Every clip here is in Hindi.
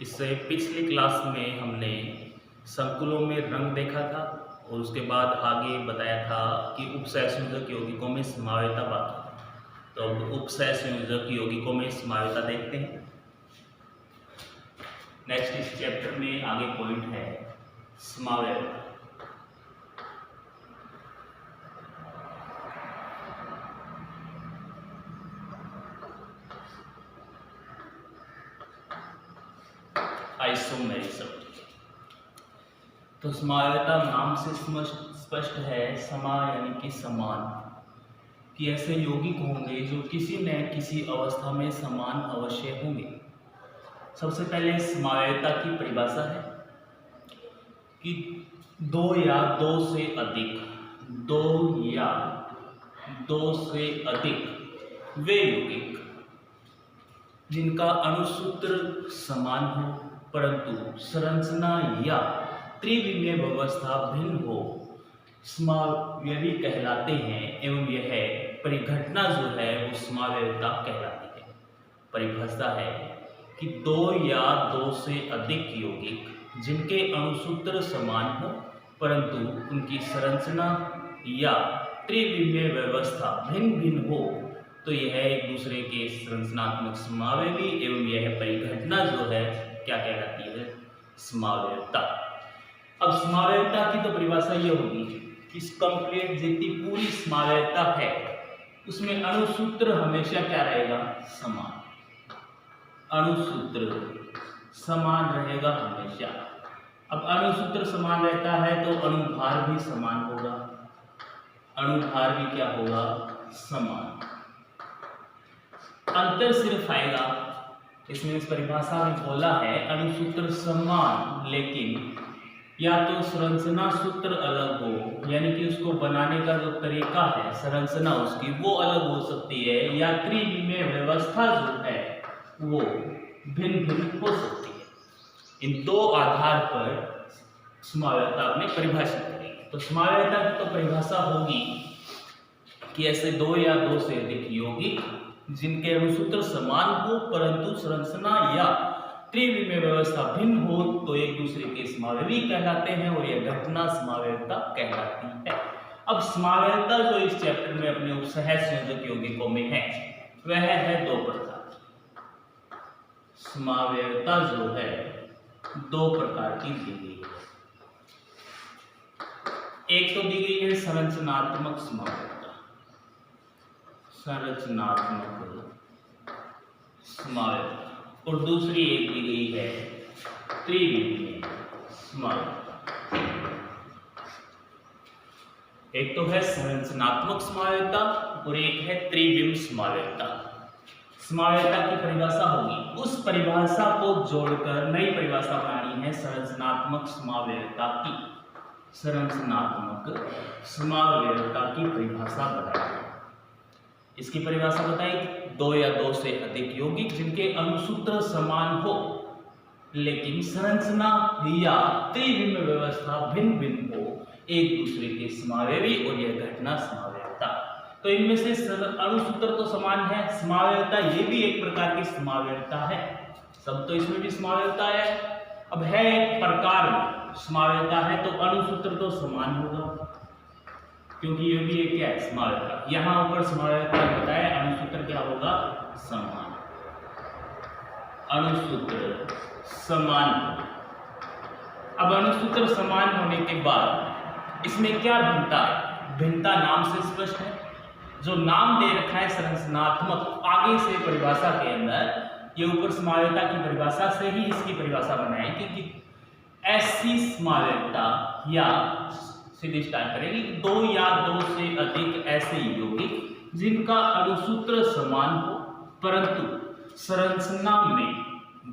इससे पिछली क्लास में हमने संकुलों में रंग देखा था और उसके बाद आगे बताया था कि उपसय संयोजक यौगिकों में समावेता बाकी। तो अब उपसय संयोजक यौगिकों में समावेता देखते हैं। नेक्स्ट इस चैप्टर में आगे पॉइंट है समावेता। आइसोमेरिज्म। तो समावेता नाम से स्पष्ट है, समा यानी कि समान, कि ऐसे यौगिक होंगे जो किसी न किसी अवस्था में समान अवश्य होंगे। सबसे पहले समावेता की परिभाषा है कि दो या दो से अधिक वे यौगिक जिनका अणुसूत्र समान हो परंतु संरचना या त्रिविमीय व्यवस्था भिन्न हो, समावयवी कहलाते हैं एवं यह परिघटना जो है वो समावेता कहलाती है। परिभाषा है कि दो या दो से अधिक यौगिक जिनके अणुसूत्र समान हो परंतु उनकी संरचना या त्रिविमीय व्यवस्था भिन्न भिन्न हो, तो यह एक दूसरे के संरचनात्मक समावयवी एवं यह परिघटना जो है क्या कहलाती है, समावयवता। अब समावयवता की तो परिभाषा ये होगी कि इस कंप्लीट जितनी पूरी समावयवता है उसमें अणुसूत्र हमेशा क्या रहेगा, समान। अणुसूत्र समान रहेगा हमेशा। अब अणुसूत्र समान रहता है तो अणुभार भी समान होगा, अणुभार भी क्या होगा, समान। अंतर सिर्फ आएगा, इसमें इस परिभाषा में बोला है अणुसूत्र समान, लेकिन या तो संरचना सूत्र अलग हो, यानी कि उसको बनाने का जो तरीका है संरचना उसकी वो अलग हो सकती है, या त्रिविमीय व्यवस्था जो है वो भिन्न भिन्न हो सकती है। इन दो आधार पर समावेता में परिभाषित करेंगे। तो समावेता की तो परिभाषा होगी कि ऐसे दो या दो से अधिक यौगिक जिनके अणुसूत्र समान हो परंतु संरचना या त्रिविमीय व्यवस्था भिन्न हो, तो एक दूसरे के समावयवी कहलाते हैं और यह घटना समावेता कहलाती है। अब समावेता जो इस चैप्टर में अपने उपसय संयोजक यौगिकों में है वह है दो प्रकार। समावेता जो है दो प्रकार की दी गई है। एक तो दी गई है संरचनात्मक समावेता, संरचनात्मक समावेता, और दूसरी एक दी गई है त्रिविमीय समावेता। एक तो है संरचनात्मक समावेता और एक है त्रिविमीय समावेता। समावेता की परिभाषा होगी, उस परिभाषा को जोड़कर नई परिभाषा बनानी है संरचनात्मक समावेता की। संरचनात्मक समावेता की परिभाषा बनाई। इसकी परिभाषा बताई, दो या दो से अधिक यौगिक जिनके अणुसूत्र समान हो लेकिन संरचना या त्रिविमीय व्यवस्था भिन्न भिन्न हो, एक दूसरे के समावयवी, और यह घटना समावयवता। तो इनमें से अणुसूत्र तो समान है, समावयवता ये भी एक प्रकार की समावयवता है। सब तो इसमें भी समावयवता है। अब है एक प्रकार समावयवता है तो अणुसूत्र तो समान होगा, क्योंकि ये भी एक क्या है, समावयवता। यहाँ ऊपर समावयवता बताया, अणुसूत्र क्या होगा, समान। अणुसूत्र समान। अब अणुसूत्र समान होने के बाद इसमें क्या भिन्नता है? भिन्नता नाम से स्पष्ट है। जो नाम दे रखा है संरचनात्मक, आगे से परिभाषा के अंदर ये ऊपर समावयवता की परिभाषा से ही इसकी परिभाषा बनाई, क्योंकि ऐसी समावयवता या सीधी स्टार्ट करेंगे, दो या दो से अधिक ऐसे यौगिक जिनका अणुसूत्र समान हो परंतु संरचना में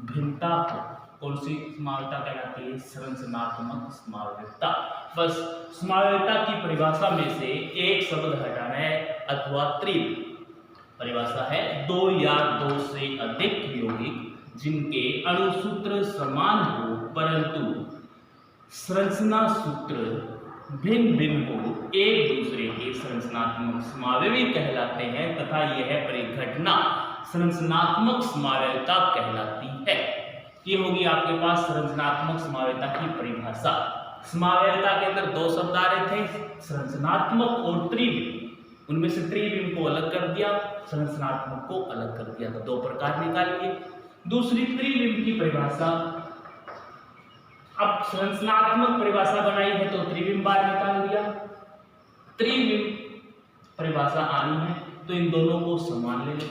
भिन्नता हो, कौन सी समावयवता कहलाती है, संरचनात्मक समावयवता। बस समावयवता की परिभाषा में से एक शब्द हटाना है, अथवा त्रिविमीय। परिभाषा है दो या दो से अधिक यौगिक जिनके अणुसूत्र समान हो परंतु संरचना सूत्र भिन्न भिन्न हो, एक दूसरे के संरचनात्मक समावयवी कहलाते हैं, तथा यह परिघटना संरचनात्मक समावयवता कहलाती है। ये होगी आपके पास संरचनात्मक समावेयता की परिभाषा। समावेयता के अंदर दो शब्द आ रहे थे, संरचनात्मक और त्रिविम। उनमें से त्रिविम को अलग कर दिया, संरचनात्मक को अलग कर दिया, तो दो प्रकार निकालिए। दूसरी त्रिविम की परिभाषा, अब संरचनात्मक परिभाषा बनाई है तो त्रिविम बार निकाल दिया, त्रिविम परिभाषा आनी है तो इन दोनों को समान ले लें।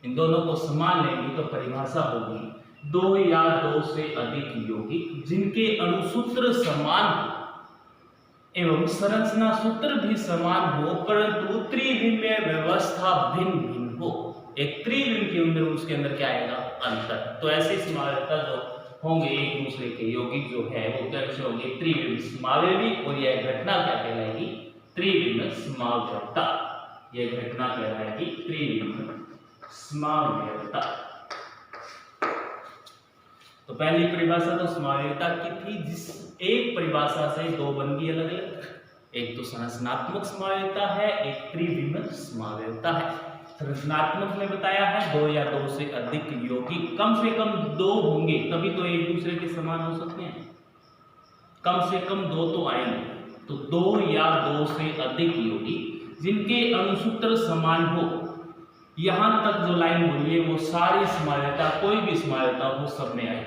इन दोनों को समान लेंगे तो परिभाषा होगी दो या दो से अधिक यौगिक जिनके अणुसूत्र समान हो एवं संरचना सूत्र भी समान हो परंतु त्रिविमीय व्यवस्था भिन्न भिन्न हो। एक त्रिविम के अंदर उसके अंदर क्या आएगा, अंतर। तो ऐसे समावेयता जो होंगे एक दूसरे के यौगिक जो है वो कैसे होंगे, त्रिविम समावेवी, और यह घटना क्या कहलाएगी, त्रिविम समावेयता। यह घटना कहलाएगी त्रिविम समावेयता। तो पहली परिभाषा तो समावेयता की थी, जिस एक परिभाषा से दो बन गई अलग अलग, एक तो संरचनात्मक समावेयता है, एक त्रिविम समावेयता है। संरचनात्मक में बताया है दो या दो से अधिक यौगिक, कम से कम दो होंगे तभी तो एक दूसरे के समान हो सकते हैं, कम से कम दो तो आएंगे। तो दो या दो से अधिक यौगिक जिनके अणुसूत्र समान हो, यहां तक जो लाइन बोली है वो सारी समावेयता, कोई भी समावेयता हो सब में आए।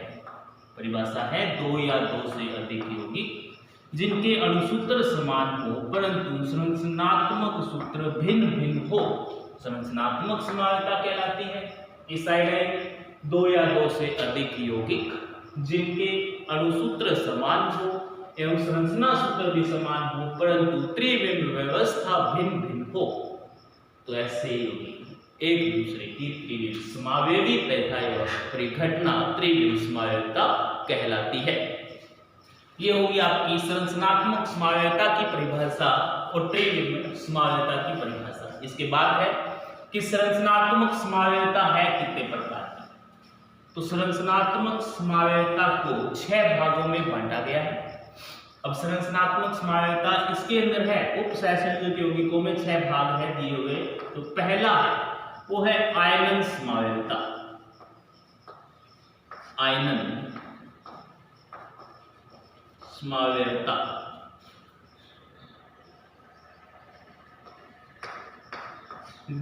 परिभाषा है दो या दो से अधिक यौगिक जिनके अणुसूत्र समान हो परंतु संरचनात्मक सूत्र भिन्न भिन्न हो, संरचनात्मक समावेयता कहलाती है। इस साइड है दो या दो से अधिक यौगिक जिनके अणुसूत्र समान हो एवं संरचना सूत्र भी समान हो परंतु त्रिविम व्यवस्था भिन्न भिन्न हो, तो ऐसे यौगिक एक दूसरे की त्रिविम समावेवी तथा एवं परिघटना त्रिविम समावेयता कहलाती है। ये होगी आपकी संरचनात्मक समावेयता की परिभाषा और त्रिविम समावेयता की परिभाषा। इसके बाद है कि संरचनात्मक समावेयता है कितने प्रकार की। तो संरचनात्मक समावेयता को 6 भागों में बांटा गया है। अब संरचनात्मक समावेयता इसके अंदर है उप सहसंयोजक यौगिकों में 6 भाग है दिए हुए। तो पहला है वो है आयनन समावेयता, आयनन समावेयता।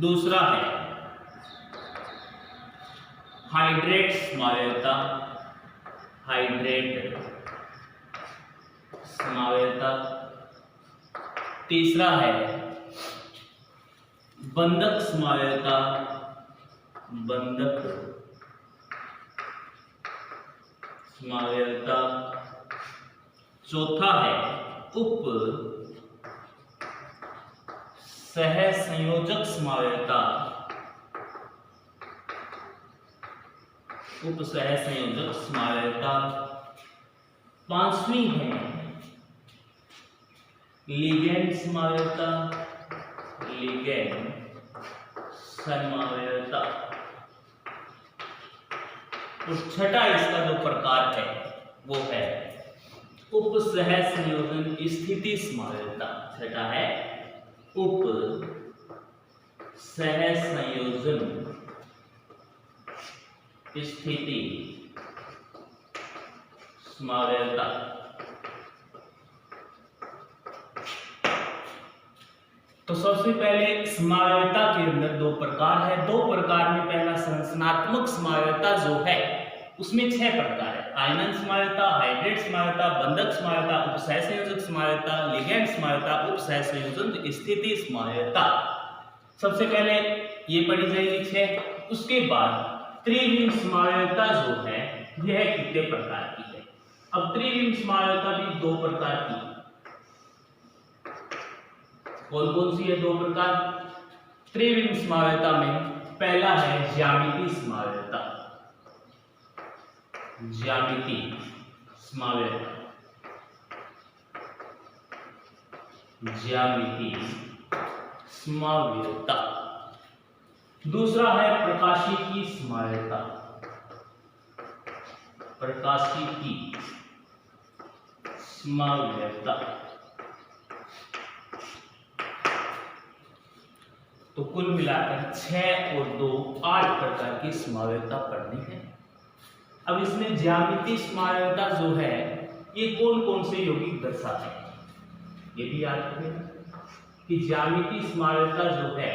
दूसरा है हाइड्रेट समावेयता, हाइड्रेट समावेयता। तीसरा है बंधक समावेयता, बंधक समावेयता। चौथा है उप सहसंयोजक समावेयता, उप सहसंयोजक समावेयता। पांचवी है लिगैंड समावेयता, लिगैंड समावेयता। और छठा इसका जो प्रकार है वो है उप सहसंयोजन स्थिति समावेयता। छठा है उप सहसंयोजन स्थिति समावेयता। तो सबसे पहले समावेयता के अंदर दो प्रकार है। दो प्रकार में पहला संरचनात्मक समावेयता जो है उसमें 6 प्रकार है, आयनन समावेयता, हाइड्रेट समावेयता, बंधक समावेयता, उप सहसंयोजक समावेयता, लिगैंड समावेयता, उप सहसंयोजन स्थिति समावेयता। सबसे पहले ये पढ़ी जाएगी 6। उसके बाद त्रिविम समावेयता जो है यह कितने प्रकार की है। अब त्रिविम समावेयता भी 2 प्रकार की है। कौन कौन सी है 2 प्रकार त्रिविम समावेयता में। पहला है ज्यामिति समावेयता, ज्यामिति समावेयता, ज्यामिति समावेयता। दूसरा है प्रकाशिकी समावेयता, प्रकाशिकी समावेयता। तो कुल मिलाकर 6 और 2 8 प्रकार की समावेयता पढ़नी है। अब इसमें ज्यामितीय समावयवता जो है ये कौन कौन से यौगिक दर्शाते हैं, ये भी याद रखिएगा कि ज्यामितीय समावयवता जो है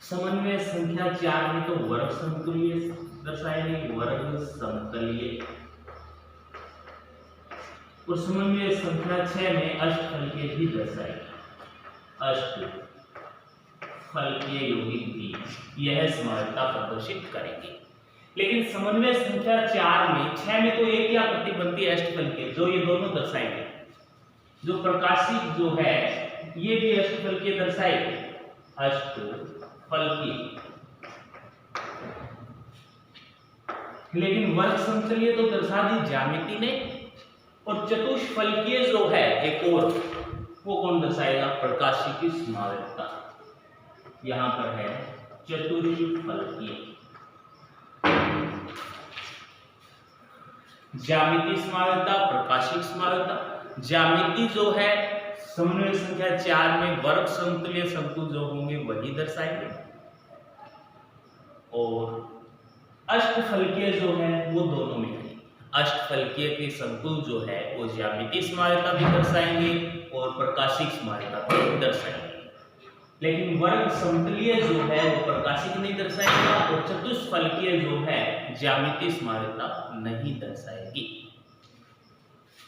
समन्वय संख्या 4 में तो वर्ग समतुल्य दर्शाएंगे, वर्ग समतुल्य, और समन्वय संख्या 6 में अष्टफलकीय भी दर्शाएंगे, अष्टफलकीय यौगिक भी यह समावयवता प्रदर्शित करेंगे। लेकिन समन्वय संख्या 4 में 6 में तो एक या प्रतिबंधी अष्टफलकीय जो ये दोनों दर्शाएंगे, जो प्रकाशिक जो है ये भी अष्टफलकीय दर्शाएंगे, अष्टफलकीय। लेकिन वर्ग समतुल्य तो दर्शा दी ज्यामिति ने, और चतुष्फलकीय जो है एक और वो कौन दर्शाएगा, प्रकाशिकी समावयवता। यहां पर है चतुष्फलकीय, ज्यामितीय समावयवता, प्रकाशिक समावयवता। ज्यामिति जो है समन्वय संख्या 4 में वर्ग समतुल्य शंकु जो होंगे वही दर्शाएंगे, और अष्टफलकीय जो है वो दोनों में है। अष्टफलकीय के संकुल जो है वो ज्यामितीय समावयवता भी दर्शाएंगे और प्रकाशिक समावयवता भी दर्शाएंगे। लेकिन वर्ग समतुल्य जो है वो प्रकाशिक नहीं दर्शाएगा, और चतुष्फलकीय जो है ज्यामितीय समावयवता नहीं दर्शाएगी।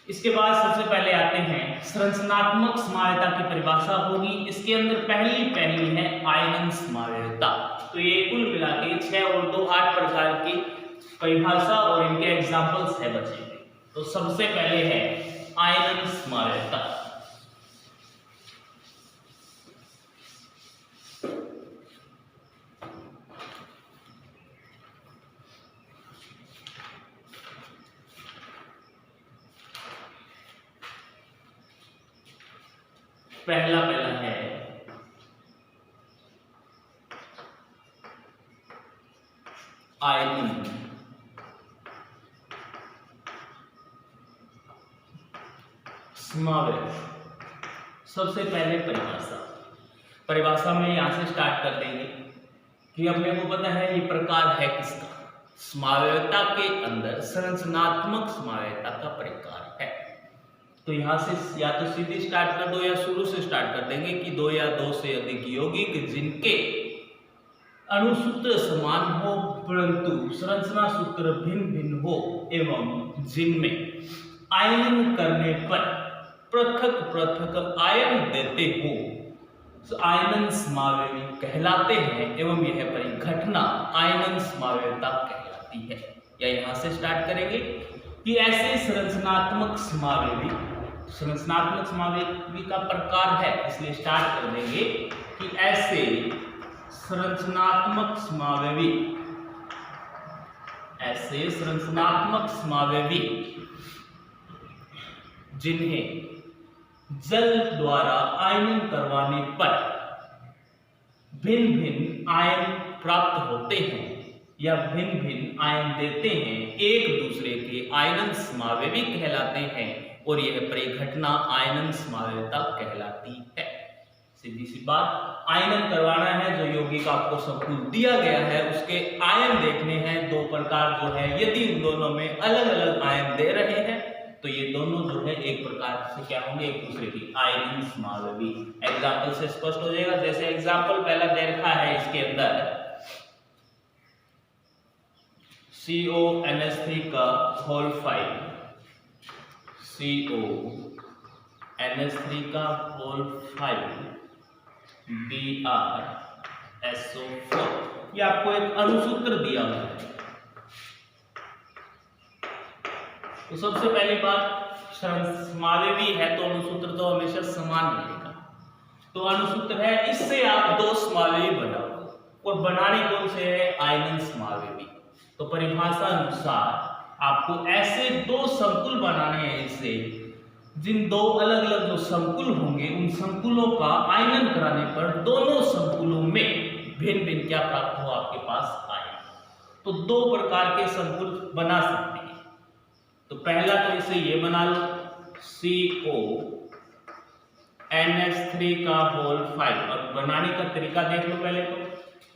इसके बाद सबसे पहले आते हैं संरचनात्मक समावयवता की परिभाषा होगी। इसके अंदर पहली है आयनन समावयवता। तो ये कुल मिला के 6 और 2 8 प्रकार की परिभाषा और इनके एग्जाम्पल्स है बच्चे। तो सबसे पहले है आयनन समावयवता। पहला है आयनन समावयव। सबसे पहले परिभाषा में यहां से स्टार्ट कर देंगे कि अपने को पता है ये प्रकार है किसका, समावयवता के अंदर संरचनात्मक समावयवता का प्रकार है। तो यहां से या तो सीधे स्टार्ट कर दो या शुरू से स्टार्ट कर देंगे कि 2 या 2 से अधिक यौगिक जिनके अणुसूत्र समान हो परंतु संरचना सूत्र भिन्न भिन्न हो एवं जिनमें आयन करने पर पृथक पृथक आयन देते हो तो आयनन समावयवी कहलाते हैं एवं यह परिघटना आयनन समावयवता कहलाती है। या यहां से स्टार्ट करेंगे कि ऐसे संरचनात्मक समावयवी का प्रकार है, इसलिए स्टार्ट कर देंगे कि ऐसे संरचनात्मक समावयवी जिन्हें जल द्वारा आयन करवाने पर भिन्न भिन्न आयन प्राप्त होते हैं या भिन्न भिन्न आयन देते हैं, एक दूसरे के आयनन समावयवी कहलाते हैं और यह परिघटना आयनन समावयवता कहलाती है। सीधी सी बात, आयनन करवाना है, जो यौगिक आपको संकुल दिया गया है उसके आयन देखने हैं 2 प्रकार जो है, यदि उन दोनों में अलग अलग आयन दे रहे हैं तो ये दोनों जो है एक प्रकार से क्या होंगे, एक दूसरे की आयनन समावयवी। एग्जाम्पल से स्पष्ट हो जाएगा। जैसे एग्जाम्पल पहला दे रखा है, इसके अंदर CONH3 का होल 5, CONH3 का होल 5 BrSO4, ये आपको एक अणुसूत्र दिया हुआ है। तो सबसे पहली बात, समावयवी है तो अणुसूत्र तो हमेशा समान रहेगा। तो अणुसूत्र है, इससे आप 2 समावयवी बनाओ और बनाने कौन से है, आयनन समावयवी। तो परिभाषा अनुसार आपको ऐसे 2 संकुल बनाने हैं इससे, जिन 2 अलग अलग जो संकुल होंगे उन संकुलों का आयनन कराने पर दोनों संकुलों में भिन्न भिन्न क्या प्राप्त हो आपके पास, आयन। तो 2 प्रकार के संकुल बना सकते हैं। तो पहला तो इसे ये बना लो, CONH3 का होल 5, और बनाने का तरीका देख लो पहले तो।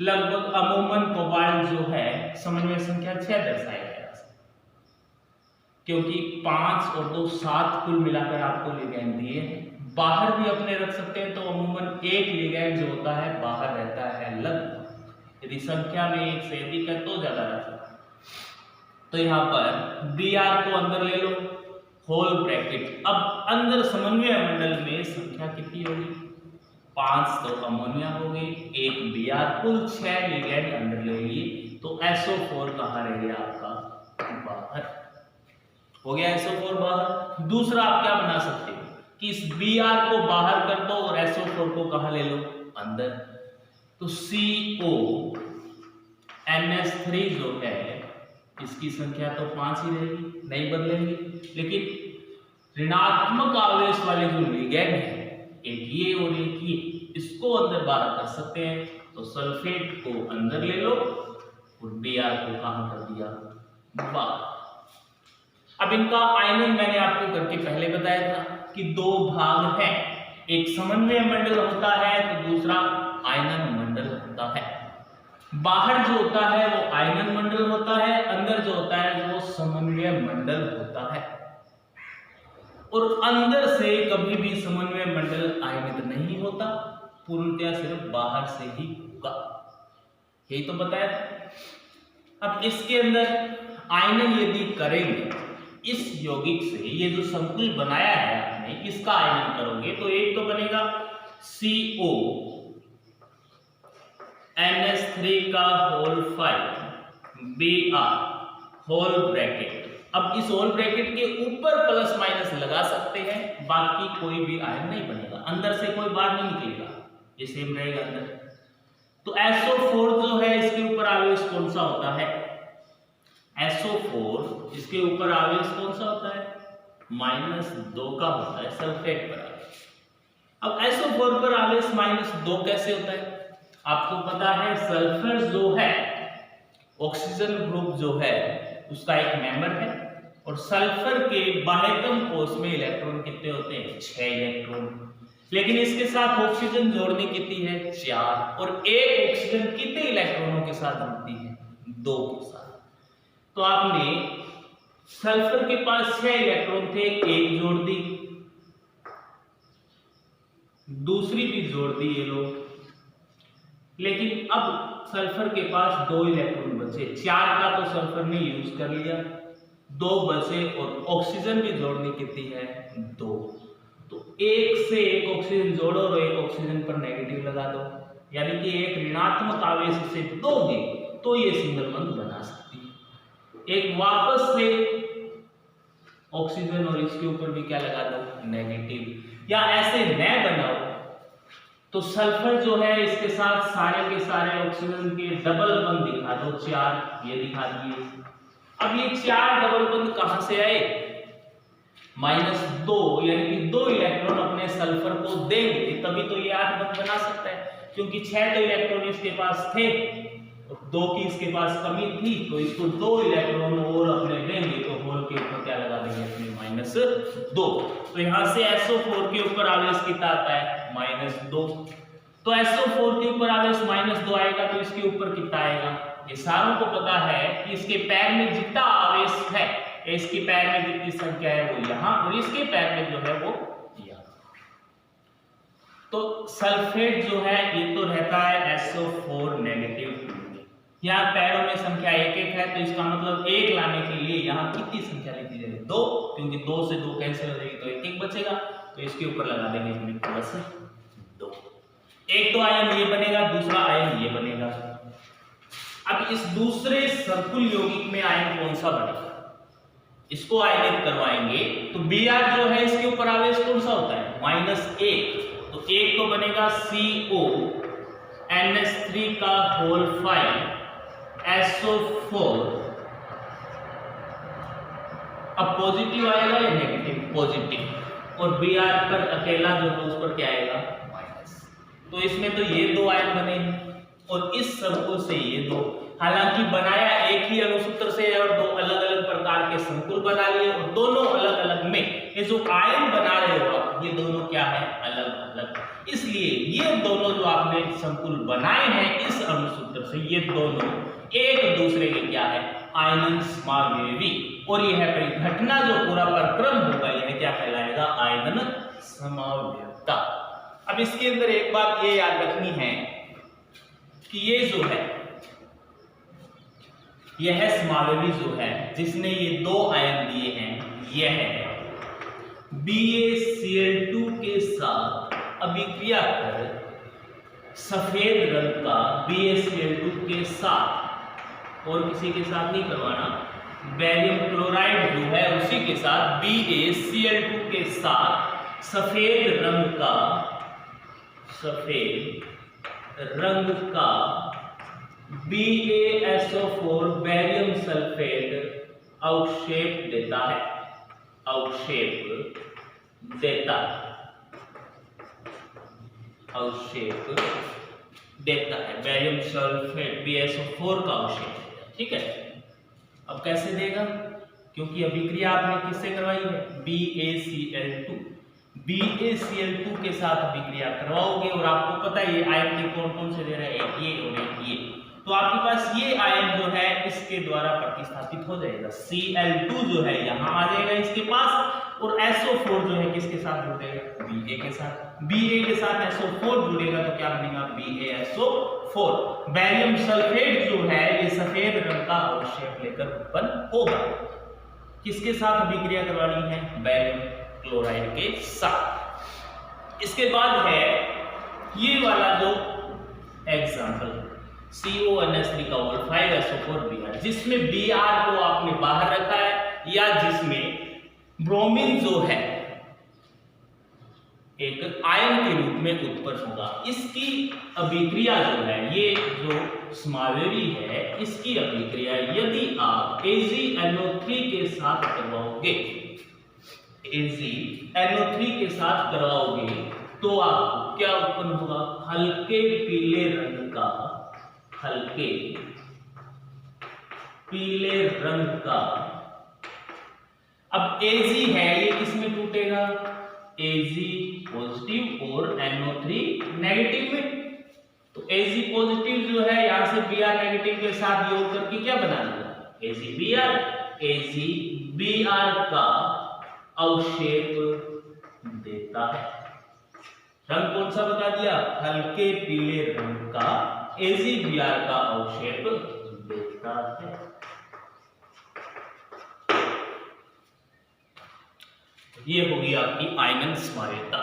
लगभग अमूमन कोबाल्ट जो है समन्वय संख्या 6 दर्शाया गया है। क्योंकि 5 और 2 7 कुल मिलाकर आपको लिगैंड दिए हैं। बाहर भी अपने रख सकते हैं, तो अमूमन एक लिगैंड जो होता है बाहर रहता है लगभग। यदि संख्या में एक से अधिक है तो ज्यादा रह सकता है। तो यहाँ पर Br को अंदर ले लो, होल ब्रैकेट। अब अंदर समन्वय मंडल में संख्या कितनी होगी? 5 तो अमोनिया हो गई, एक Br, कुल 6 लिगैंड अंदर ले लिए। तो SO4 कहाँ रह गया आपका? बाहर हो गया SO4 बाहर। दूसरा आप क्या बना सकते हो कि इस Br को बाहर कर दो और SO4 को कहाँ ले लो? अंदर। तो CO NH3 जो है इसकी संख्या तो 5 ही रहेगी, नहीं बदलेंगी, लेकिन ऋणात्मक आवेश वाले जो लिगैंड है, एक ये और एक ये, इसको अंदर बाहर कर सकते हैं। तो सल्फेट को अंदर ले लो और Br को कहां कर दिया? बाहर। अब इनका आयनन मैंने आपको करके पहले बताया था कि 2 भाग हैं, एक समन्वय मंडल होता है तो दूसरा आयनन मंडल होता है। बाहर जो होता है वो आयनन मंडल होता है, अंदर जो होता है वो समन्वय मंडल होता है। और अंदर से कभी भी समन्वय मंडल आयनित नहीं होता, पूर्णतया सिर्फ बाहर से ही होगा, यही तो बताया था। अब इसके अंदर आयनन यदि करेंगे इस यौगिक से, ये जो संकुल बनाया है आपने, इसका आयनन करोगे तो एक तो बनेगा CO NH3 का होल 5 Br होल ब्रैकेट। अब इस होल ब्रैकेट के ऊपर प्लस माइनस लगा सकते हैं, बाकी कोई भी आयन नहीं बनेगा, अंदर से कोई बाहर नहीं निकलेगा, ये सेम रहेगा अंदर। तो SO4 जो है इसके ऊपर आवेश कौन सा होता है? SO4 इसके ऊपर आवेश कौन सा होता है? -2 का होता है सल्फेट पर आवेश। अब SO4 पर आवेश -2 कैसे होता है? आपको पता है सल्फर जो है ऑक्सीजन ग्रुप जो है उसका एक मेंबर है, और सल्फर के बाह्यतम कोश में इलेक्ट्रॉन कितने होते हैं? 6 इलेक्ट्रॉन। लेकिन इसके साथ ऑक्सीजन जोड़नी कितनी है? 4। और एक ऑक्सीजन कितने इलेक्ट्रॉनों के साथ जुड़ती है? 2 के साथ। तो आपने सल्फर के पास 6 इलेक्ट्रॉन थे, एक जोड़ दी, दूसरी भी जोड़ दी ये लोग, लेकिन अब सल्फर के पास 2 इलेक्ट्रॉन बचे, 4 का तो सल्फर ने यूज कर लिया, 2 बचे, और ऑक्सीजन भी जोड़नी कितनी है? 2। तो एक से एक ऑक्सीजन जोड़ो और एक ऑक्सीजन पर नेगेटिव लगा दो, यानी कि एक ऋणात्मक आवेश से दोगे तो ये सिंगल बंध बना सकती है। एक वापस से ऑक्सीजन और इसके ऊपर भी क्या लगा दो? नेगेटिव। या ऐसे न बनाओ तो सल्फर जो है इसके साथ सारे के सारे ऑक्सीजन के डबल बंध दिखा दो, 4 ये दिखा दिए। अब ये 4 डबल बंध कहां से आए? -2, यानी कि 2 इलेक्ट्रॉन अपने सल्फर को देंगे तभी तो ये 8 बंध बना सकता है, क्योंकि 6 तो इलेक्ट्रॉन इसके पास थे और 2 की इसके पास कमी थी, तो इसको 2 इलेक्ट्रॉन और अपने देंगे तो होल के ऊपर क्या लगा देंगे अपने? -2। तो यहां से SO4 के ऊपर आवेश कितना आता है? -2। तो SO4 के ऊपर आवेश -2 आएगा तो इसके ऊपर कितना आएगा? ये सारों को पता है कि इसके पैर में जितना आवेश है, इसके पैर में जितनी संख्या है वो यहाँ, और इसके पैर में जो है वो यहाँ। तो सल्फेट जो है ये तो रहता है SO4 नेगेटिव। यहाँ पैरों में संख्या 1 है, तो इसका मतलब 1 लाने के लिए यहाँ कितनी संख्या लिखी जाएगी? 2, क्योंकि 2 से 2 कैंसिल हो जाएगी तो 1 बचेगा, तो इसके ऊपर लगा देंगे हमने +2। एक तो आयन ये बनेगा, दूसरा आयन ये बनेगा। अब इस दूसरे संकुल यौगिक में आयन कौन सा बनेगा? इसको आयनित करवाएंगे तो Br जो है इसके ऊपर आवेश कौन सा होता है? -1। तो एक तो बनेगा CO NH3 का होल 5 SO4। अब पॉजिटिव आएगा या नेगेटिव? पॉजिटिव। और Br पर अकेला जो है उस पर क्या आएगा? माइनस। तो इसमें तो ये 2 आयन बने हैं और इस संकुल से ये 2। हालांकि बनाया एक ही अणुसूत्र से है और 2 अलग अलग प्रकार के संकुल बना लिए, और दोनों अलग अलग में ये जो आयन बना रहे हो आप, ये दोनों क्या है? अलग अलग। इसलिए ये दोनों जो आपने संकुल बनाए हैं इस अणुसूत्र से, ये दोनों एक दूसरे के क्या है? आयनन समावयवी। और यह परिघटना जो पूरा प्रक्रम होगा यह क्या कहलाएगा? आयनन समावयवता। अब इसके अंदर एक बात ये याद रखनी है कि ये जो है यह समावयवी जो है जिसने ये दो आयन दिए हैं यह है BaCl2 के साथ अभिक्रिया कर सफेद रंग का BaCl2 के साथ, और किसी के साथ नहीं करवाना, बेरियम क्लोराइड जो है उसी के साथ BaCl2 के साथ सफेद रंग का BaSO4 बैरियम सल्फेट अवक्षेप देता है, बैरियम सल्फेट BaSO4 का अवक्षेप। ठीक है, अब कैसे देगा? क्योंकि अभिक्रिया आपने किससे करवाई है? BaCl2 के साथ अभिक्रिया करवाओगे, और आपको पता है ये आयन के कौन कौन से दे रहे हैं, एक ये और एक ये। तो आपके पास ये आयन जो है इसके द्वारा प्रतिस्थापित हो जाएगा। Cl2 जो है यहाँ आ जाएगा इसके पास, और SO4 जो है किसके साथ जुड़ेगा? Ba के साथ। Ba के साथ SO4 जुड़ेगा तो क्या बनेगा? BaSO4। बैरियम सल्फेट जो है ये सफेद रंग का अवक्षेप लेकर उत्पन्न होगा। किसके साथ अभिक्रिया करवानी है? बैरियम क्लोराइड के साथ। इसके बाद है ये वाला जो एग्जांपल CONS3 का 5SO4 Br, जिसमें Br को आपने बाहर रखा है, या जिसमें ब्रोमीन जो है एक आयन के रूप में उत्पन्न होगा। इसकी अभिक्रिया जो है, ये जो समावयवी है इसकी अभिक्रिया यदि आप AgNO3 के साथ करवाओगे, AgNO3 के साथ करवाओगे तो आपको क्या उत्पन्न होगा? हल्के पीले रंग का। अब Ag है ये किसमें टूटेगा? Ag पॉजिटिव और NO3 नेगेटिव में। तो Ag पॉजिटिव जो है यहां से Br नेगेटिव के साथ योग करके क्या बना देगा? AgBr का अवक्षेप देता है। रंग कौन सा बता दिया? हल्के पीले रंग का AgBr का अवक्षेप देता है। ये होगी आपकी आयनन समावयवता।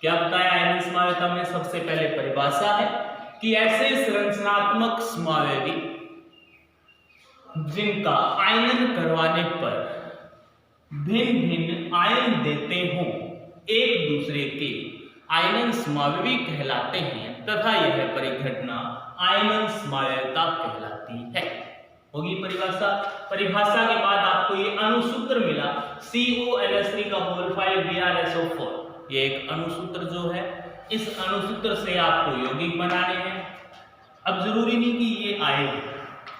क्या बताया आयनन समावयवता में? सबसे पहले परिभाषा है कि ऐसे संरचनात्मक समावयवी जिनका आयनन करवाने पर भिन्न भिन्न आयन देते हों एक दूसरे के आयनन समावयवी कहलाते हैं, तथा यह परिघटना आयनन समावयवता कहलाती है। होगी परिभाषा के बाद आपको ये अणुसूत्र मिला CONS3 का 5 BrSO4। ये एक अणुसूत्र जो है, इस अणुसूत्र से आपको यौगिक बनाने हैं। अब जरूरी नहीं कि ये आए,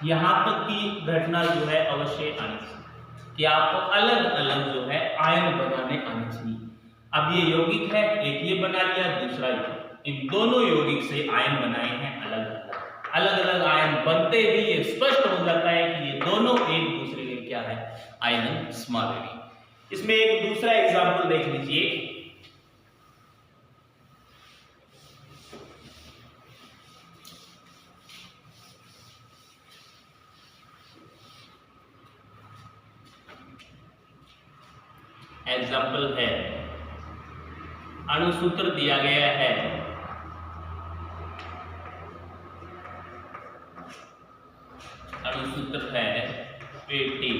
यहाँ तक की घटना जो है अवश्य आनी चाहिए कि आपको अलग अलग जो है आयन बनाने आने चाहिए। अब ये यौगिक है, एक ये बना लिया, दूसरा ये, इन दोनों यौगिक से आयन बनाए हैं अलग अलग आयन बनते ही ये स्पष्ट हो जाता है कि ये दोनों एक दूसरे के क्या है? आयनन समावयवी। इसमें एक दूसरा एग्जांपल देख लीजिए। एग्जांपल है, अणुसूत्र दिया गया है अणुसूत्र है 80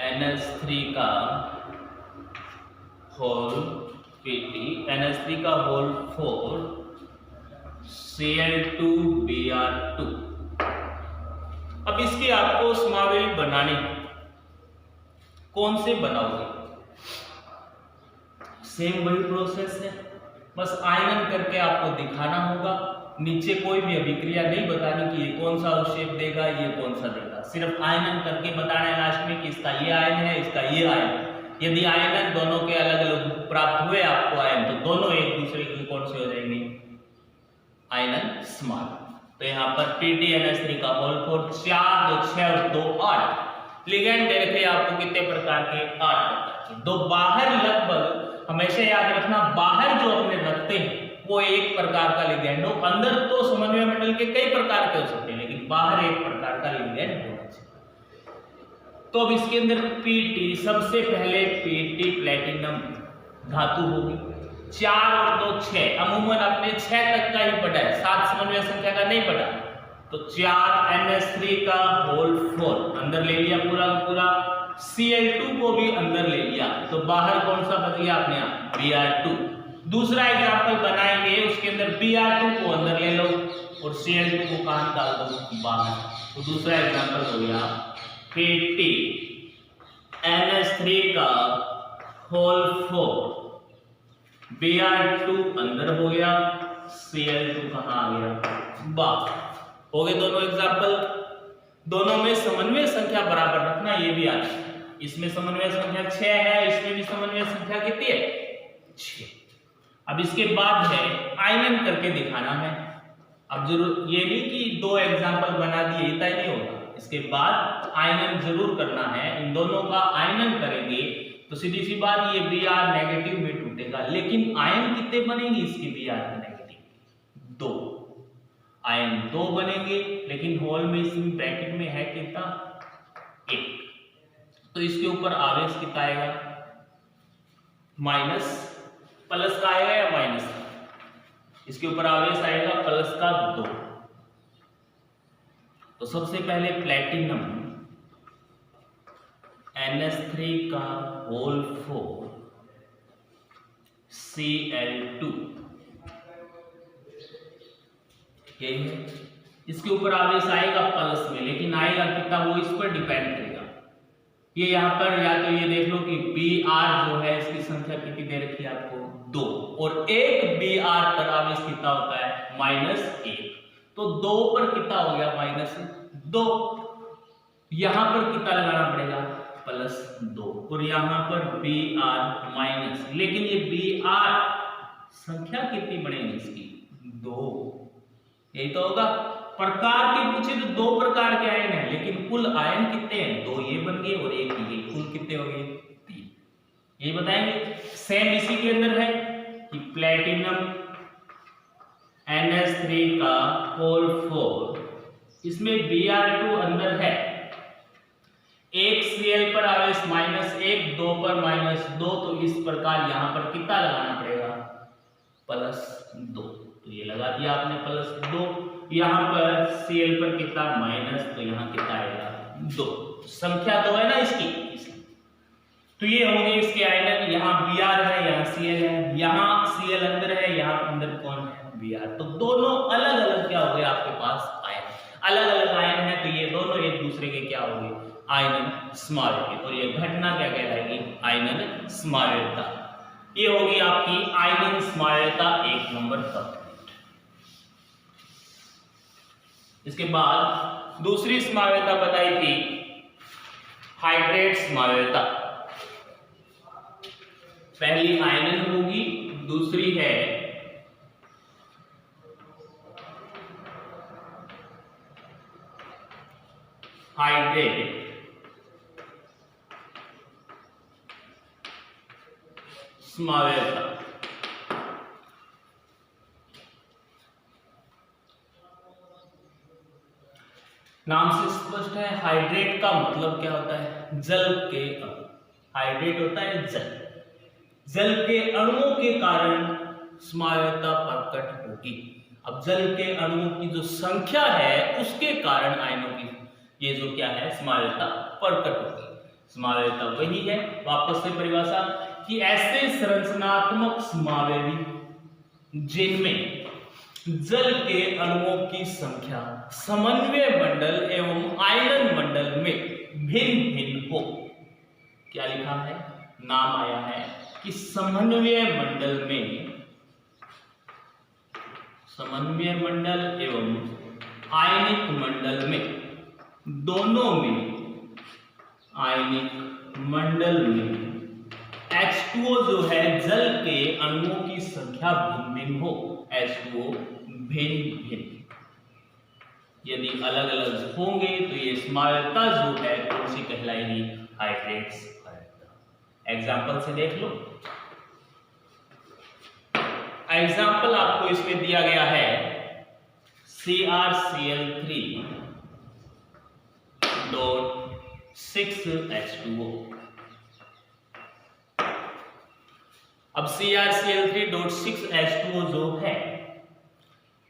NH3 का होल 4 Cl2Br2। अब इसकी आपको समावयवी बनानी, कौन से बनाओगे? सेम वही प्रोसेस है, बस आयनन करके आपको दिखाना होगा। नीचे कोई भी अभिक्रिया नहीं बतानी कि ये कौन सा अवक्षेप देगा, ये कौन सा देगा, सिर्फ आयनन करके बताना है लास्ट में कि इसका ये आयन है, इसका ये आयन। यदि आयनन दोनों के अलग अलग प्राप्त हुए आपको आयन, तो दोनों एक दूसरे के कौन से हो जाएंगे? आयनन समावयवी। तो यहाँ पर PTNS3 का होल 4, 4 2 6 और 2 8 लिगेंड दे रखे आपको कितने प्रकार के, 8 प्रकार के। दो बाहर लगभग हमेशा याद रखना, बाहर जो अपने रखते हैं वो एक प्रकार का लिगेंड हो, अंदर तो समन्वय मंडल के कई प्रकार के हो सकते हैं लेकिन बाहर एक प्रकार का लिगेंड होना चाहिए। तो अब इसके अंदर PT, सबसे पहले PT प्लेटिनम धातु होगी, 4 और 2 6, अमूमन अपने 6 तक का ही पढ़ा है, 7 समन्वय संख्या का नहीं पढ़ा। तो 4 NS3 का होल 4 अंदर ले लिया पूरा का पूरा, Cl2 को भी अंदर ले लिया, तो बाहर कौन सा बच गया अपने आप, Br2। दूसरा एग्जांपल बनाएंगे, उसके अंदर Br2 को अंदर ले लो और Cl2 को कहां निकाल दो, बाहर। तो दूसरा एग्जांपल हो गया PT NS3 का होल 4, Br2 अंदर हो गया, Cl2 कहां आ गया, बाहर। हो गए दोनों एग्जांपल। दोनों में समन्वय संख्या बराबर रखना, ये भी याद। इसमें समन्वय संख्या 6 है, इसमें भी समन्वय संख्या कितनी है, 6। अब इसके बाद है आयनन करके दिखाना है। अब जरूर ये नहीं कि 2 एग्जांपल बना दिए इतना ही नहीं होगा, इसके बाद आयनन जरूर करना है। इन दोनों का आयनन करेंगे तो सीधी सी बात, ये Br नेगेटिव में टूटेगा, लेकिन आयन कितने बनेंगे इसके Br के नेगेटिव, 2 आयन 2 बनेंगे, लेकिन होल में इसमें ब्रैकेट में है कितना, 1। तो इसके ऊपर आवेश कितना आएगा, माइनस, प्लस का आएगा या माइनस का, इसके ऊपर आवेश आएगा प्लस का 2। तो सबसे पहले प्लेटिनम NS3 का होल 4 Cl2, यही है, इसके ऊपर आवेश आएगा प्लस में, लेकिन आएगा कितना वो इस पर डिपेंड करेगा। ये यहाँ पर या तो ये देख लो कि Br जो है इसकी संख्या कितनी दे रखी है आपको, 2, और एक Br पर आवेश कितना होता है, -1। तो 2 पर कितना हो गया, -2। यहां पर कितना लगाना पड़ेगा, +2, और यहां पर Br माइनस, लेकिन ये Br संख्या कितनी बनेगी इसकी, 2। यही तो होगा। प्रकार के पूछे तो 2 प्रकार के आयन हैं, लेकिन कुल आयन कितने हैं, 2 ये बन गए और 1 ये, कुल कितने हो गए, 3। ये बताएंगे। सेम इसी के अंदर है कि प्लेटिनम NS3 का होल 4, इसमें Br2 अंदर है, 1 Cl पर आवेश -1, 2 पर -2, तो इस प्रकार यहां पर कितना लगाना पड़ेगा, +2। तो ये लगा दिया आपने +2। यहां पर Cl पर कितना, माइनस, तो यहां कितना आएगा, 2। संख्या 2 है ना इसकी, तो ये हो गए इसके आयनन। यहाँ Br है, यहाँ Cl है, यहाँ Cl अंदर है, यहाँ अंदर कौन है, Br। तो दोनों अलग अलग क्या हो गए आपके पास आयन, अलग अलग आयन है, तो ये दोनों एक दूसरे के क्या हो गए, आयनन समावेश, और ये घटना क्या कहलाएगी, आयनन समावेशता। ये होगी आपकी आयनन समावेशता 1 नंबर तक। इसके बाद दूसरी समावेशता बताई थी हाइड्रेट समावेशता। पहली आयनन होगी, दूसरी है हाइड्रेट समावेशता। नाम से स्पष्ट है, हाइड्रेट का मतलब क्या होता है, जल के अणु। हाइड्रेट होता है जल, जल के अणुओं के कारण समावेशता प्रकट होगी। अब जल के अणुओं की जो संख्या है उसके कारण आयनों की ये जो क्या है, समावेशता प्रकट होगी। समावेशता वही है, वापस से परिभाषा, कि ऐसे संरचनात्मक समावेशी जिनमें जल के अणुओं की संख्या समन्वय मंडल एवं आयनन मंडल में भिन्न भिन्न हो। क्या लिखा है, नाम आया है कि समन्वय मंडल में, समन्वय मंडल एवं आयनिक मंडल में, दोनों में, आयनिक मंडल में H2O जो है जल के अणुओं की संख्या भिन्न भिन्न हो, H2O भिन्न भिन्न। यदि अलग अलग होंगे तो ये समावयवता जो है कौन सी कहलाएगी? हाइड्रेट समावयवता। एग्जाम्पल से देख लो। एग्जाम्पल आपको इसमें दिया गया है CrCl3.6H2O। अब CrCl3.6H2O जो है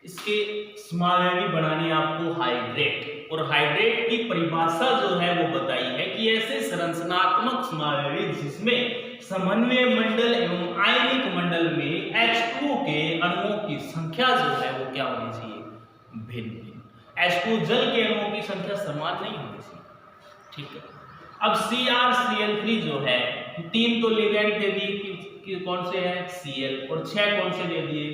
इसके समावयवी बनानी आपको हाइड्रेट, और हाइड्रेट की परिभाषा जो है वो बताई है कि ऐसे संरचनात्मक समावयवी जिसमें समन्वय मंडल एवं आयनिक मंडल में H2O के अणुओं की संख्या जो है वो क्या होनी चाहिए? भिन्न भिन्न। H2O जल के अणुओं की संख्या समान नहीं होनी चाहिए, ठीक है। अब CrCl3 जो है 3 तो लिगेंड दे दिए कि कौन से हैं? Cl, और 6 कौन से दे दिए?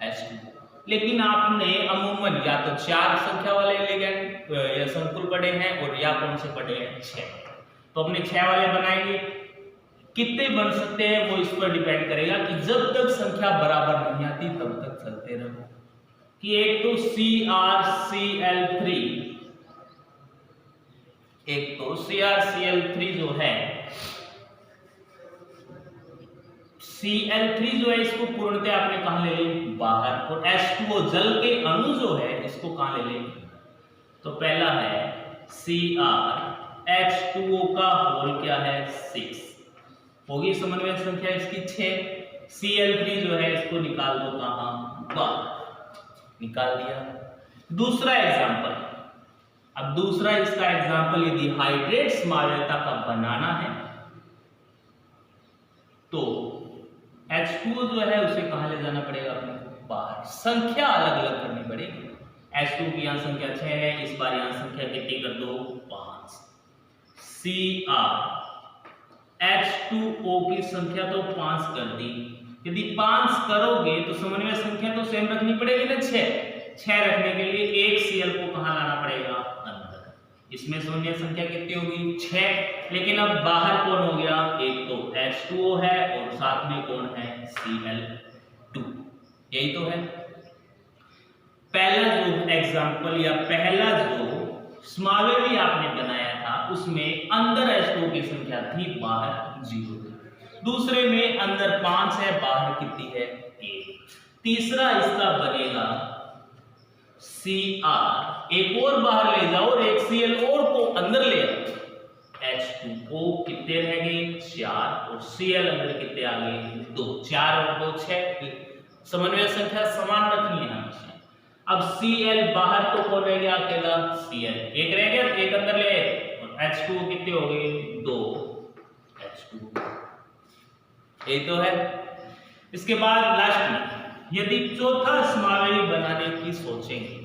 H2O। लेकिन आपने अमूमन या तो 4 संख्या वाले लिगेंड या संकुल पढ़े हैं और या कौन से पढ़े हैं? 6। तो अपने 6 वाले बनाएंगे। कितने बन सकते हैं वो इस पर डिपेंड करेगा कि जब तक संख्या बराबर नहीं आती तब तक चलते रहो। कि एक तो CrCl3 जो है Cl3 जो है इसको पूर्णतः आपने कहां ले लें? बाहर। और H2O जल के अणु जो है इसको कहां ले लें? तो पहला है CrH2O का होल क्या है? 6 होगी समन्वय संख्या इसकी 6। Cl3 जो है इसको निकाल दो कहां? बाहर। निकाल दिया। दूसरा एग्जांपल, अब दूसरा इसका एग्जांपल यदि हाइड्रेट समावयवता का बनाना है तो H2O जो है उसे कहां ले जाना पड़ेगा? अपने को बाहर। संख्या अलग अलग करनी पड़ेगी। H2O की यहां संख्या 6 है, इस बार यहां संख्या कितनी कर दो? 5। CrH2O की संख्या तो 5 कर दी। यदि 5 करोगे तो समन्वय संख्या तो सेम रखनी पड़ेगी ना 6 रखने के लिए एक Cl को कहां लाना पड़ेगा? अंदर। इसमें समन्वय संख्या कितनी होगी? 6। लेकिन अब बाहर कौन हो गया? एक तो H2O है और साथ में कौन है? Cl2। यही तो है। पहला जो एग्जांपल या पहला जो समावयवी आपने बनाया था उसमें अंदर H2O की संख्या थी, बाहर 0 थी। दूसरे में अंदर 5 है, बाहर कितनी है? 1। तीसरा इसका बनेगा Cr, एक और बाहर ले जाओ और एक Cl और को अंदर ले आओ। H2O कितने रह गए? 4, और Cl अंदर कितने आ गए? 2। 4 और 2 6। समन्वय संख्या समान रखनी है हमेशा। अब Cl बाहर तो कौन रह गया? अकेला Cl। एक रह गया, एक अंदर ले आए, और H2O कितने हो गए? 2 H2O। यही तो है। इसके बाद लास्ट में यदि चौथा समावयवी बनाने की सोचेंगे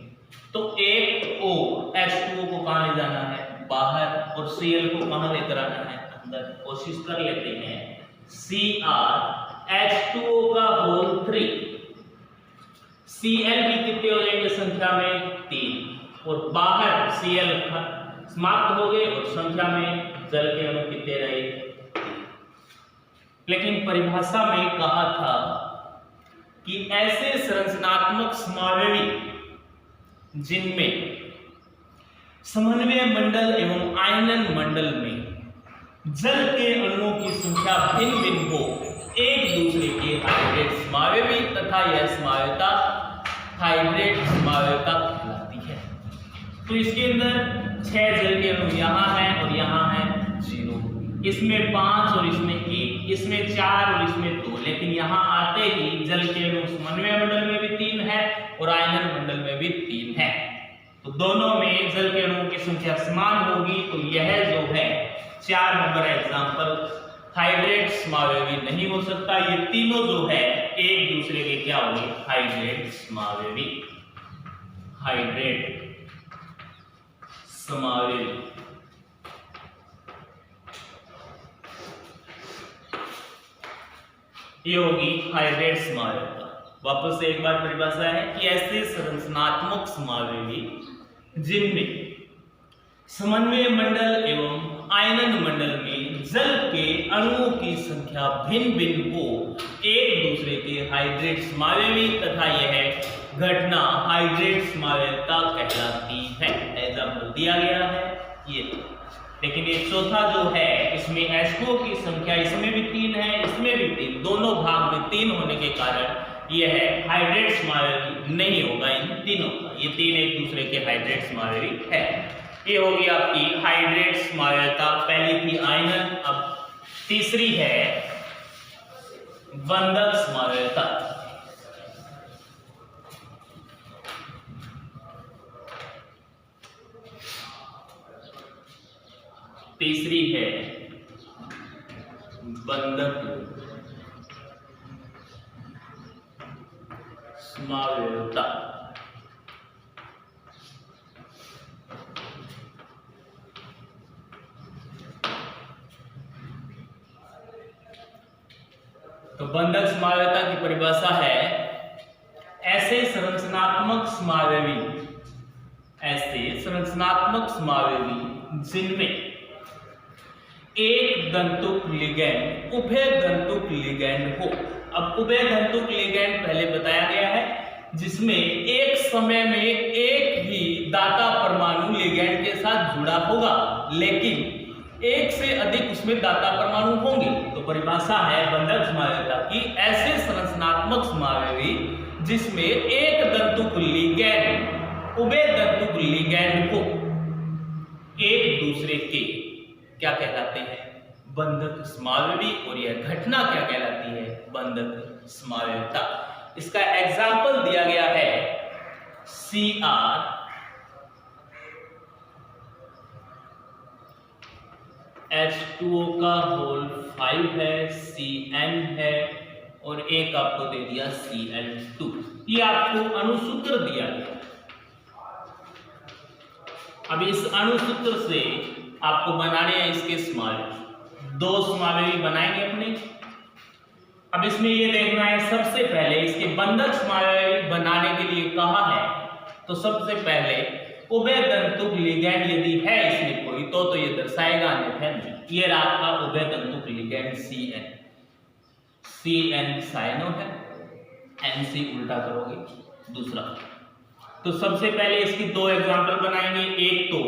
तो एक O H2O को कहां ले जाना है? बाहर। और Cl को कहां लेकर आना है? अंदर। कोशिश कर लेते हैं। CrH2O का होल 3। Cl भी कितने हो जाएंगे संख्या में? 3। और बाहर Cl समाप्त हो गए और संख्या में जल के अणु कितने रहे? 3। लेकिन परिभाषा में कहा था कि ऐसे संरचनात्मक समावयवी जिनमें समन्वय मंडल एवं आयनन मंडल में जल के अणुओं की संख्या भिन्न भिन्न हो, एक दूसरे के हाइड्रेट समावयवी तथा यह समावयवता हाइड्रेट समावयवता कहलाती है। तो इसके अंदर 6 जल के अणु यहाँ हैं और यहाँ है 0, इसमें 5 और इसमें 1, इसमें 4 और इसमें 2। लेकिन यहाँ आते ही जल के अणु समन्वय मंडल में भी 3 है और आयनन मंडल में भी 3 है, तो दोनों में जल के अणुओं की संख्या समान होगी। तो यह जो है 4 नंबर एग्जांपल हाइड्रेट समावयवी नहीं हो सकता। ये तीनों जो है एक दूसरे के क्या होंगे? हाइड्रेट समावयवी। हाइड्रेट समावयवी। ये होगी हाइड्रेट समावयवता। वापस से एक बार परिभाषा है कि ऐसे संरचनात्मक समावयवी जिनमें समन्वय मंडल एवं आयनन मंडल में जल के अणुओं की संख्या भिन्न भिन्न हो, एक दूसरे के हाइड्रेट समावयवी तथा यह घटना हाइड्रेट समावयवता कहलाती है। एग्जाम्पल दिया गया है ये। लेकिन ये चौथा जो है इसमें H2O की संख्या इसमें भी 3 है, इसमें भी 3, दोनों भाग में 3 होने के कारण ये है हाइड्रेट समावयवी नहीं होगा इन तीनों का। ये तीन एक दूसरे के हाइड्रेट समावयवी है। ये होगी आपकी हाइड्रेट समावयवता। पहली थी आयनन, अब तीसरी है बंधक समावयवता। तीसरी है बंधक समावयवता। तो बंधक समावयवता की परिभाषा है ऐसे संरचनात्मक समावयवी जिनमें एक दंतुक लिगैंड उभय दंतुक लिगैंड हो। अब उभय दंतुक लिगैंड पहले बताया गया है जिसमें एक समय में एक ही दाता परमाणु लिगैंड के साथ जुड़ा होगा, लेकिन एक से अधिक उसमें दाता परमाणु होंगे। तो परिभाषा है बंधक समावयवता की ऐसे संरचनात्मक समावयवी जिसमें एक दंतुक लिगैंड उभय दंतुक लिगैंड हो, एक दूसरे के क्या कहलाते हैं? बंधक समावयवी। और यह घटना क्या कहलाती है? बंधक समावयवता। इसका एग्जाम्पल दिया गया है Cr H2O का होल 5 है, Cn है और एक आपको दे दिया Cl2। ये आपको अणुसूत्र दिया गया। अब इस अणुसूत्र से आपको बनाने हैं इसके समावयवी। दो समावयवी बनाएंगे अपने। अब इसमें ये देखना है सबसे पहले इसके बंधक समावयवी बनाने के लिए कहा है, तो सबसे पहले उभय दंतुक लिगैंड यदि है इसमें कोई तो ये दर्शाएगा, अन्यथा नहीं। ये आपका उभय दंतुक लिगैंड Cn साइनो है, Nc उल्टा करोगे दूसरा। तो सबसे पहले इसकी दो एग्जांपल बनाएंगे। एक तो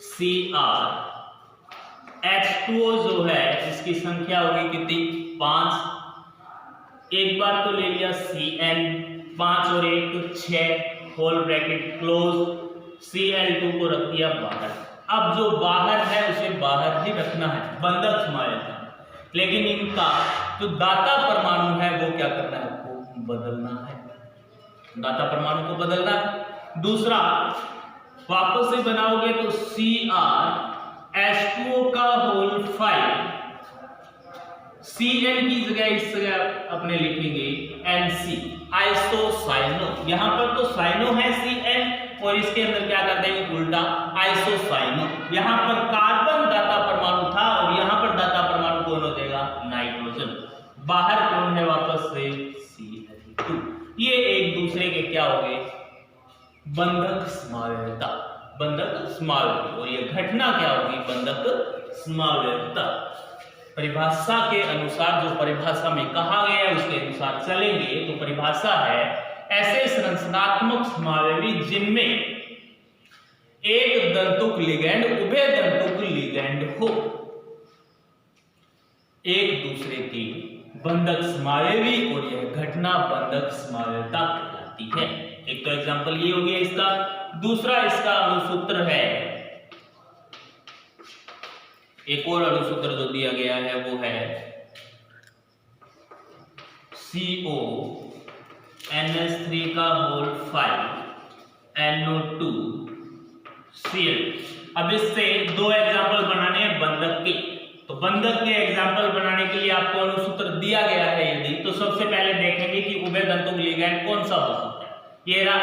Cr H2O जो है इसकी संख्या होगी कितनी? 5। एक बार तो ले लिया Cn, 5 और 1 तो 6, होल ब्रैकेट क्लोज। Cl2 को रख दिया बाहर। अब जो बाहर है उसे बाहर ही रखना है, बंधक समावयवता। लेकिन इनका जो दाता परमाणु है वो क्या करना है? आपको बदलना है, दाता परमाणु को बदलना है। दूसरा वापस से बनाओगे तो Cr H2O का होल 5, Cn की जगह इस जगह अपने लिखेंगे Nc आइसोसाइनो। यहां पर तो साइनो है Cn और इसके अंदर क्या कर देंगे? उल्टा आइसोसाइनो। यहां पर कार्बन दाता परमाणु था और यहां पर दाता परमाणु कौन हो जाएगा? नाइट्रोजन। बाहर कौन है? वापस से Cl2। ये एक दूसरे के क्या हो गए? बंधक समावयवता, बंधक समावयवी। और ये घटना क्या होगी? बंधक समावयवता। परिभाषा के अनुसार, जो परिभाषा में कहा गया है उसके अनुसार चलेंगे तो परिभाषा है ऐसे संरचनात्मक समावयवी जिनमें एक दंतुक लिगैंड उभय दंतुक लिगैंड हो, एक दूसरे की बंधक समावयवी। और यह घटना बंधक समावयवता कहलाती है। एक तो एग्जांपल ये हो गया इसका। दूसरा इसका अणुसूत्र है, एक और अणुसूत्र जो दिया गया है वो है CO NH3 का होल 5 NO2 Cl। अब इससे दो एग्जांपल बनाने हैं बंधक के। तो बंधक के एग्जांपल बनाने के लिए आपको अणुसूत्र दिया गया है यदि, तो सबसे पहले देखेंगे कि उभय दंतुक लिगैंड कौन सा हो सकता है। ये रहा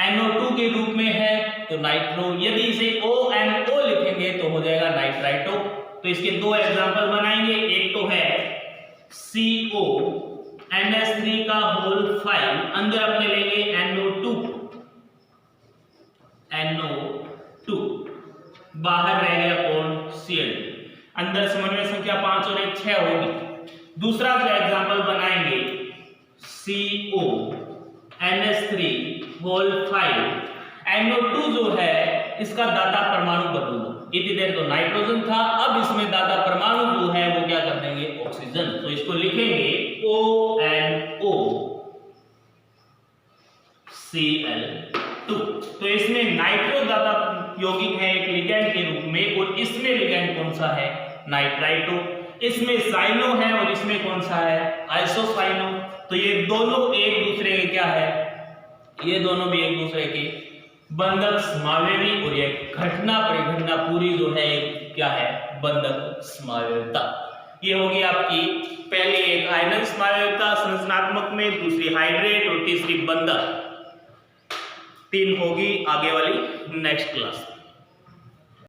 NO2 के रूप में है तो नाइट्रो। यदि इसे ONO लिखेंगे तो हो जाएगा नाइट्राइटो। तो इसके दो एग्जांपल बनाएंगे। एक तो है CO NH3 का होल 5, अंदर अपने लेंगे NO2, बाहर रह गया कौन? Cl। अंदर समन्वय संख्या 5 और 1 6 होगी। दूसरा जो एग्जांपल बनाएंगे CO NH3 होल 5 NO2 जो है इसका दाता परमाणु बदल दो। इतनी देर तो नाइट्रोजन था, अब इसमें दाता परमाणु जो है वो क्या कर देंगे, ऑक्सीजन। तो इसको लिखेंगे ONO Cl2। तो इसमें नाइट्रो दाता यौगिक है एक लिगैंड के रूप में, और इसमें लिगैंड कौन सा है, नाइट्राइटो। इसमें साइनो है और इसमें कौन सा है, आइसोसाइनो। तो ये दोनों एक दूसरे के क्या है, ये दोनों भी एक दूसरे के बंधक समावेवी, और ये घटना परिघटना पूरी जो है क्या है, बंधक समावेविता। ये होगी आपकी पहली एक आयनन समावेविता संरचनात्मक में, दूसरी हाइड्रेट और तीसरी बंधक। 3 होगी आगे वाली नेक्स्ट क्लास।